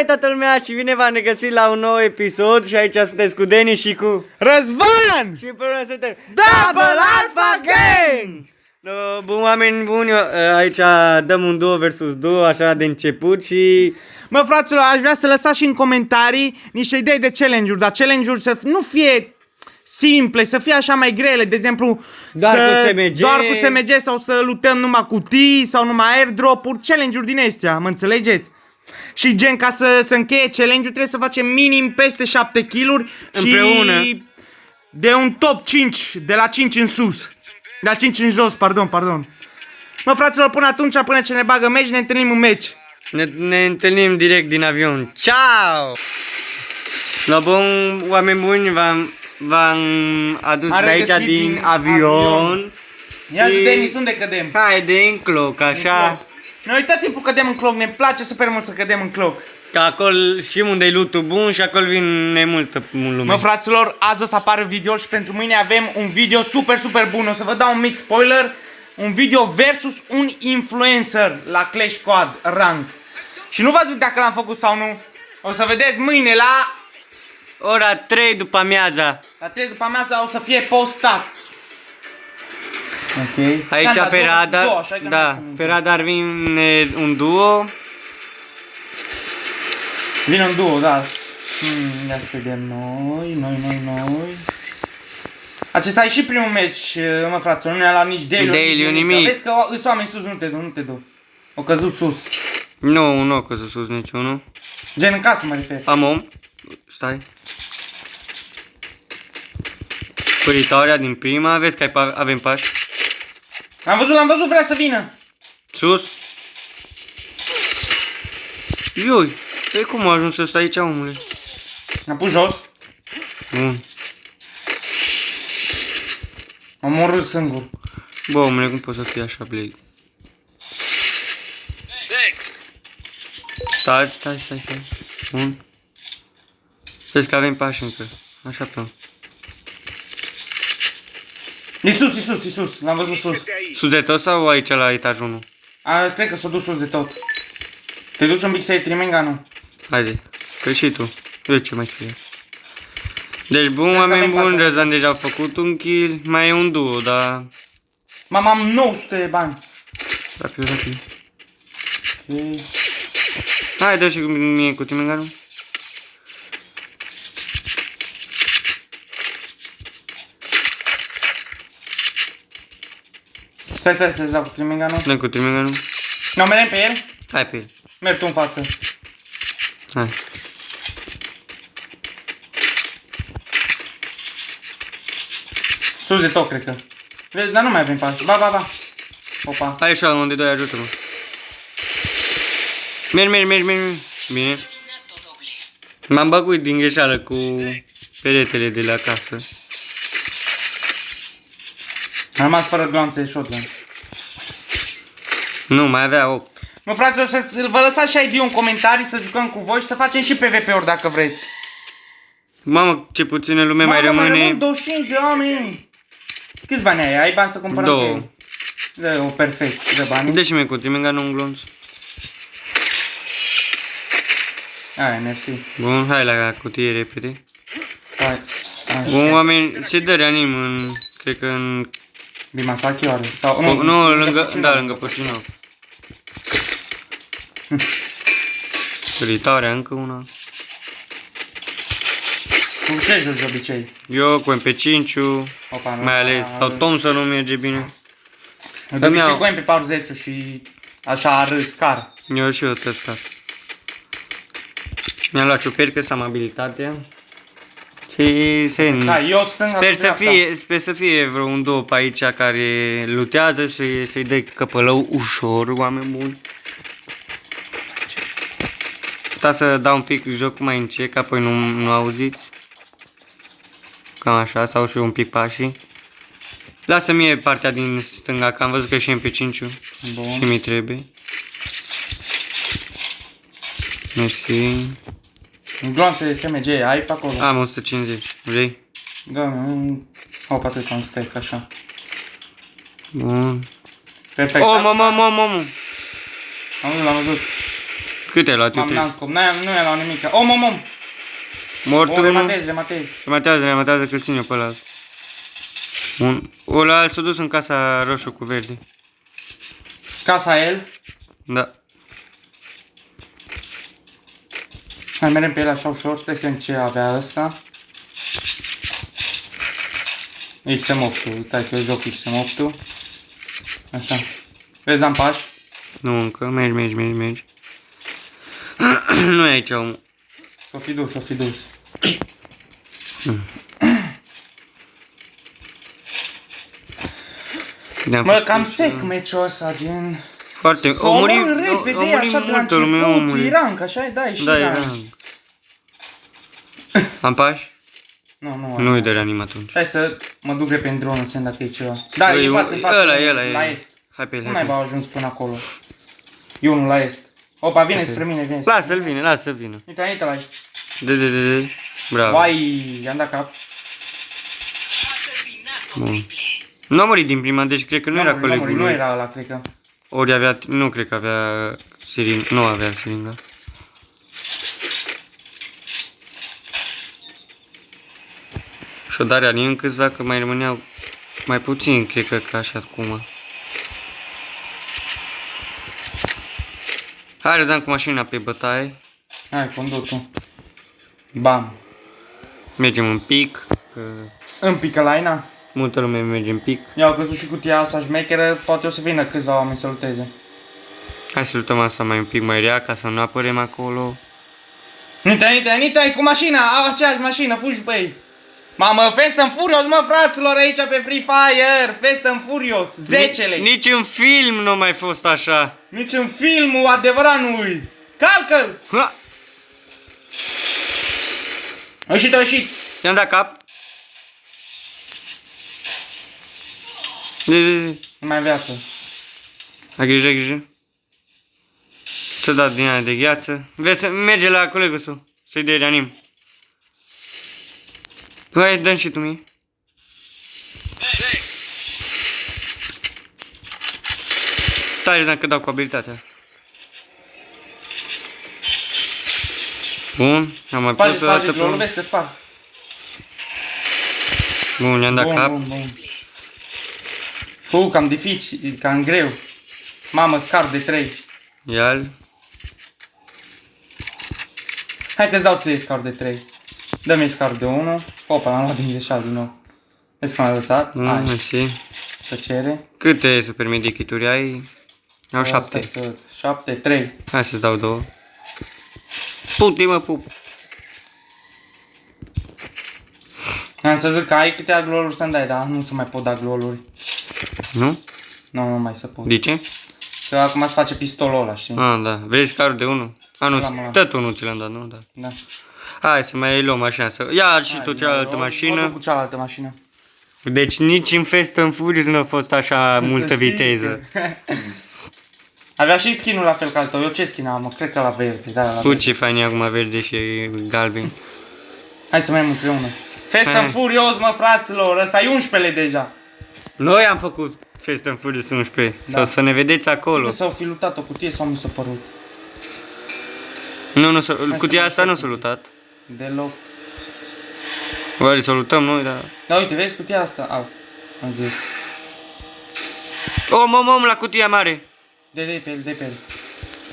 Toată lumea și bine v-am regăsit la un nou episod și aici sunteți cu Deni și cu Răzvan! și împreună suntem Double Alpha Gang! Bun, oameni buni, aici dăm un duo versus duo, așa de început și... Mă, fraților, aș vrea să lăsați și în comentarii niște idei de challenge-uri, dar challenge-uri să nu fie simple, să fie așa mai grele, de exemplu Doar cu SMG. doar cu SMG sau să luptăm numai cutii sau numai airdrop-uri, challenge-uri din astea, mă înțelegeți? Și gen, ca să încheie challenge-ul trebuie să facem minim peste 7 kill-uri Împreună. și de un top 5, de la 5 în sus. De la 5 în jos, pardon. Mă, fraților, până atunci, până ce ne bagă meci, ne întâlnim în meci. Ne întâlnim direct din avion. Ciao! La bun, oameni buni, v-am adus de aici regăsit din avion. Ia zi, Și- Denis, unde cădem? Haide în cloc, așa. Noi tot timpul cădem în cloc, ne place super mult să cădem în cloc. Că acolo și unde e loot-ul bun și acolo vine multă lume. Mă, fraților, azi o să apară video și pentru mâine avem un video super bun. O să vă dau un mic spoiler. Un video versus un influencer la Clash Squad Rank. Și nu vă zic dacă l-am făcut sau nu. O să vedeți mâine la Ora 3 după amiaza. 3 după amiază o să fie postat. Ok. Aici Da, pe două, radar, așa că da, nu pe radar vine un duo. vine un duo, da. Ia să vedem noi. Acesta e și primul meci, mă, fraților, nu ne-a luat nici Daily-ul, nimic. Vezi că îți oameni sus, nu te du. O căzut sus. Nu o căzut sus niciunul. Gen în casă mă refer. Am om. Stai. Păritoarea din prima, vezi că avem pași. L-am văzut, vrea să vină. Sus. Ioi, păi cum a ajuns ăsta aici, omule? L-am pus jos. Bun. M-am omorât singur. Bă, omule, cum poți să fii așa, Blade? Stai. Bun. Vezi că avem pași încă. Așa pe. E sus. L-am văzut sus. Sus de tot sau aici la etajul 1? Cred că s-a dus sus de tot. Te duci un pic să iei trimenga, nu? Haide, că și tu. Eu ce mai scrie. Deci bun, să oameni avem buni, pași. Răzvan deja a făcut un kill. Mai e un duo, dar... Mama, am 900 de bani. Rapid. Ok. Hai, dă și cu mine cu timenganul. Stai să dau cu trimenga, nu? Dă cu timenganul. Nu, merem pe el? Hai pe el. Merg tu în față. Hai. Sus de tot, cred că. Vezi, dar nu mai avem pași. Ba. Opa. Hai așa, unde doi, ajută-mă. Mergi. Bine. M-am băgut din greșeală cu peretele de la casă. Am rămas fără glanțe shotgun. Nu, mai avea 8. Mă, fraților, să vă lăsați și ID în comentarii să jucăm cu voi și să facem și PvP-uri dacă vreți. Mamă, ce puțină lume mai Mamă, rămâne. 25 de oameni. Câți bani ai? Ai bani să cumpărăm Două. cu ei? Dă-o, perfect, dă bani. Dă și mie cu timenganul un glonț. Hai, mersi. Bun, hai la cutie repede. Hai. Bun, oameni, se dă reanim în... Cred că în... Bimasaki oare? Sau, Nu, lângă... Pucinov. Da, lângă Pucinov. Păritoarea, încă una. Cu ce joci de obicei? Eu cu MP5-ul, Opa, nu. mai ales, sau Thompson nu merge bine. De obicei cu MP40 și așa arăs car. Eu și eu testat. Mi-am luat ciupercă să am abilitatea. Și Da, eu stânga Sper cu să dreapta. sper să fie vreo un două pe aici care lutează și să-i dai căpălău ușor, oameni buni. Sta să dau un pic jocul mai încet, că apoi nu auziți. Cam așa, sau și un pic pașii. Lasă mie partea din stânga, că am văzut că și MP5-ul Bun. și mi trebuie. Mersi. Glonțe de SMG, ai pe acolo? Am 150, vrei? Da, opa, atât un stack, așa. Bun. Perfect. Oh, mamă. Am văzut. Cât ai luat? Eu M-am trei. n-am scop, nu i-am luat nimic. Om. Mort O, unul. rematez. Rematează că-l țin eu pe ăla. Ăla s-a dus în casa roșu cu verde. Casa el. Da. Hai, mergem pe el așa ușor, stai să ce avea ăsta. XM8-ul, stai că eu joc XM8-ul. Așa. Vezi, am pași. Nu încă, mergi. Nu e aici omul. S-o fi dus. Mă, cam sec meciul ăsta, gen... Foarte... S-o omorâ repede, așa de la multă lume, început, omule. e rank, așa e, da, e și Da, e rank. rank. Am pași? Nu, Nu-i de reanim atunci. Hai să mă duc repede în dronul, să dacă e ceva. Da, Băi, e în față, ăla, la est. Hai pe el, Nu hai pe n-ai el. ajuns până acolo. E unul la est. Opa, vine spre mine, vine. Lasă-l vină. Uite la aici. De. Bravo. Vai, i-am dat cap. Bun. Nu a murit din prima, deci cred că nu era colegul Nu lui. era ăla, cred că. Ori avea, nu cred că avea siringă, nu avea siringă. Și-o dare alin câțiva, că mai rămâneau mai puțin, cred că ca așa acum. Hai, răzam cu mașina pe bătaie. Hai, conduc tu. Bam. Mergem un pic, că Îmi pică laina. multă lume merge în pic. I-au crezut și cutia asta șmecheră, poate o să vină câțiva oameni să luteze. Hai să luptăm asta mai un pic mai rea, ca să nu apărem acolo. Nita, cu mașina, au aceeași mașină, fugi pe ei. Mamă, Fast and Furious, mă, fraților, aici pe Free Fire, Fast and Furious, 10-le. Nici în film nu a mai fost așa. Nici în filmul adevărat nu-i. Calcă-l! Ha! A ieșit. I-am dat cap. De. Nu mai viață. Ai grijă. Să dat din aia de gheață. Vezi, merge la colegul său. Să-i dea reanim. Hai, dă-mi și tu mie. Stai, dacă dau cu abilitatea. Bun, am mai pus o dată pe glonul, vezi că spar. Bun, i-am dat cap. Bun. Cam dificil, cam greu. Mamă, scar de 3. Ia-l. Hai că-ți dau ție scar de 3. Dă-mi scar de 1. Opa, l-am luat din greșeală din nou. Vezi cum am lăsat? Hai, Mersi. tăcere. Câte super medikituri ai? Au 7. 7, 3. Hai să-ți dau 2. Pute, mă, pup. Am să zic că ai câtea gloluri să-mi dai, dar nu se mai pot da gloluri. Nu? Nu mai se pot. De ce? Că acum se face pistolul ăla, știi? Ah, da. Vrei scarul de 1? La. Nu, tot unul ți l-am dat, nu? Da. Da. Hai să mai luăm mașina. Ia și Hai, tu cealaltă mă mașină. duc cu cealaltă mașină. Deci nici în Fast and Furious nu a fost așa multă Să știi viteză. că- Avea și skin-ul la fel ca al tău. Eu ce skin am? Mă, cred că la verde. Da, la Cu verde. ce fain e acum verde și galben. Hai să mergem împreună. Fast Hai. and Furious, mă, fraților. Ăsta e 11-le deja. Noi am făcut Fast and Furious 11. Da. Sau să ne vedeți acolo. Nu s-au fi lutat o cutie sau mi s-a părut? Nu, cutia să asta nu mai s-a lutat. Deloc. Oare să o lutăm noi, dar... Da, uite, vezi cutia asta? Au. Am zis. Om, la cutia mare. De pe el, de pe el.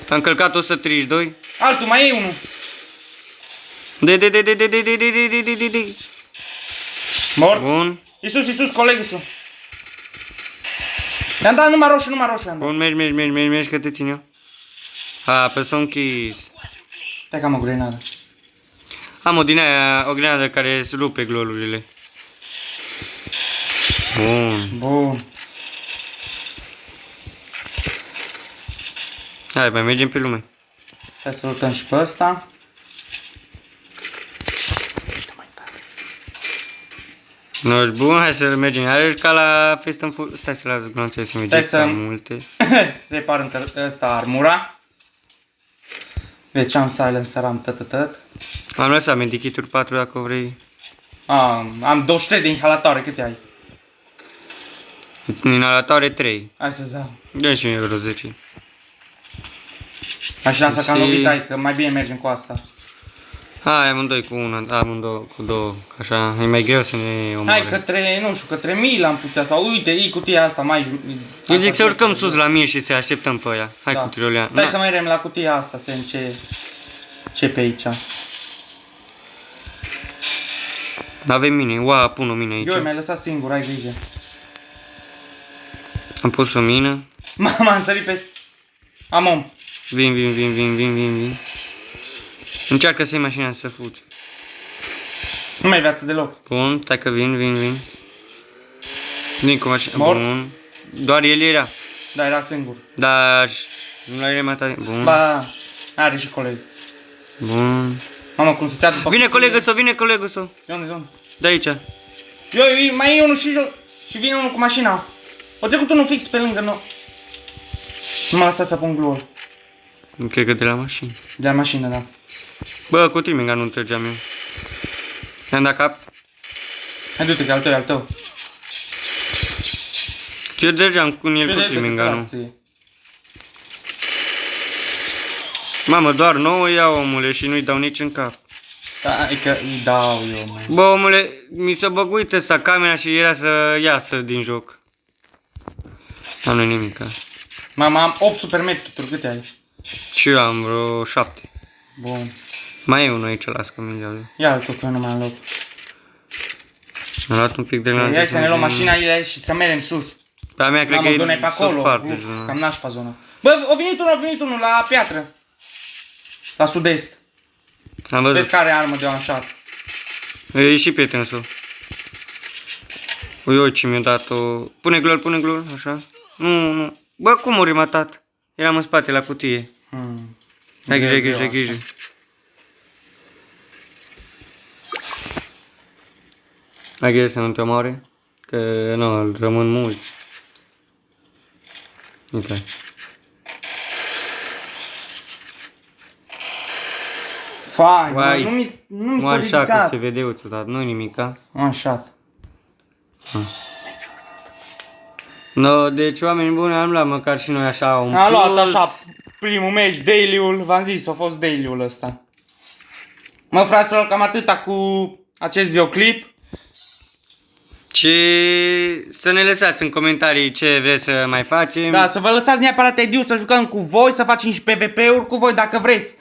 Am încălcat 132. Altul, mai e unul. De. Mort. Bun. Iisus, colegul său. I-am dat numai roșu, i-am dat. Bun, mergi că te țin eu. Ha, pe s-o închis. Stai că am o grenadă. Am o grenadă care îți rupe glolurile. Bun. Bun. Hai, mai mergem pe lume. Hai să luptăm și pe ăsta. Nu ești bun, hai să mergem iarăși ca la Fast and Furious. Stai să las glonțele să mergem Stai să- prea multe. Repar ăsta armura. Deci am silencer, am tătătăt. Am lăsat medikituri 4 dacă vrei. Am 23 de inhalatoare, câte ai? Inhalatoare 3. Hai să-ți dau. Dă și mie vreo 10. Așa că am lovit aici, că mai bine mergem cu asta. Hai, amândoi cu una, amândouă cu două, așa, e mai greu să ne omoare. Hai către, nu știu, către 1000 am putea, sau uite, e cutia asta mai... Eu zic să urcăm sus la 1000 și să așteptăm pe ea. Hai cu tirolean. Hai să mai rem la cutia asta, să vedem ce pe aici. Avem mine, ua, pun o mine aici. Eu mi-ai lăsat singur, ai grijă. Am pus o mină. M-am sărit pe... Am om. Vin. Încearcă să iei mașina să fugi. Nu mai viață deloc. Bun, stai că vin. Vin cu mașina, Mort? bun. Doar el era. Da, era singur. Dar nu l-ai rematat. Bun. Ba, are și coleg. Bun. Mamă, cum stătea după... Vine colegul său. De unde? De aici. Mai e unul și jos. Și vine unul cu mașina. O trecut unul fix pe lângă noi. Nu m-a lăsat să pun gluol. Cred că de la mașină. De la mașină, da. Bă, cu triminga nu trăgeam eu. I-am dat cap. Hai, du-te, că al tău, al tău. Eu trăgeam cu el cu triminga, nu. Mamă, doar 9 iau, omule, și nu-i dau nici în cap. Da, e că îi dau eu, mai. Bă, omule, mi s-a băguit ăsta camera și era să iasă din joc. Dar nu-i nimica. Mama, am 8 super medkit-uri, câte ai? Și eu am vreo 7. Bun. Mai e unul aici, las că mi-l iau eu. Ia-l tu, că eu nu mai am loc. Am luat un pic de lanț. Hai să ne luăm mașina și să mergem sus. Pe a mea cred că Mamă, zona e e pe acolo. sus parte. Uf, cam nașpa zona. Bă, a venit unul la piatră. La sud-est. Am Vezi văzut. care armă de așa. E și prietenul său. Ui, ce mi-a dat-o. Pune glor, așa. Nu. Bă, cum ori matat? Eram în spate, la cutie. Ai grijă. Ai grijă să nu te omoare? Că nu, rămân mulți. Uite. Fai, bă, nu mi s-a Așa că ridicat. se vede uțul, dar nu nimica. Așa. No, deci oameni buni am luat măcar și noi așa un Am luat plus. așa primul meci, daily-ul, v-am zis, a fost daily-ul ăsta. Mă, fraților, cam atâta cu acest videoclip. Și să ne lăsați în comentarii ce vreți să mai facem. Da, să vă lăsați neapărat Ediu să jucăm cu voi, să facem și PvP-uri cu voi dacă vreți.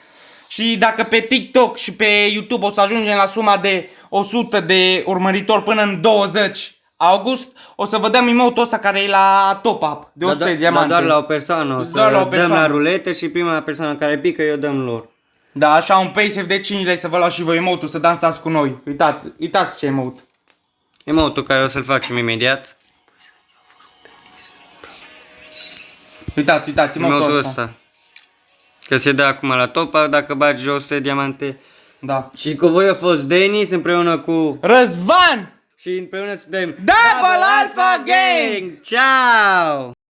Și dacă pe TikTok și pe YouTube o să ajungem la suma de 100 de urmăritori până în 20 august, o să vă dăm emote-ul ăsta care e la top-up de 100 de diamante. Doar la o persoană, o să Doar la o dăm persoană. la ruletă și prima persoană care pică eu dăm lor. Da, așa un paysafe de 5 lei să vă luați și voi emote-ul să dansați cu noi. Uitați ce emote. Emote-ul care o să-l facem imediat. Uitați, emote-ul Emote-ul ăsta. ăsta. Că se dă acum la top-up dacă bagi 100 de diamante. Da. Și cu voi a fost Denis împreună cu... Răzvan! Și împreună suntem Double Alpha Gang! Ciao!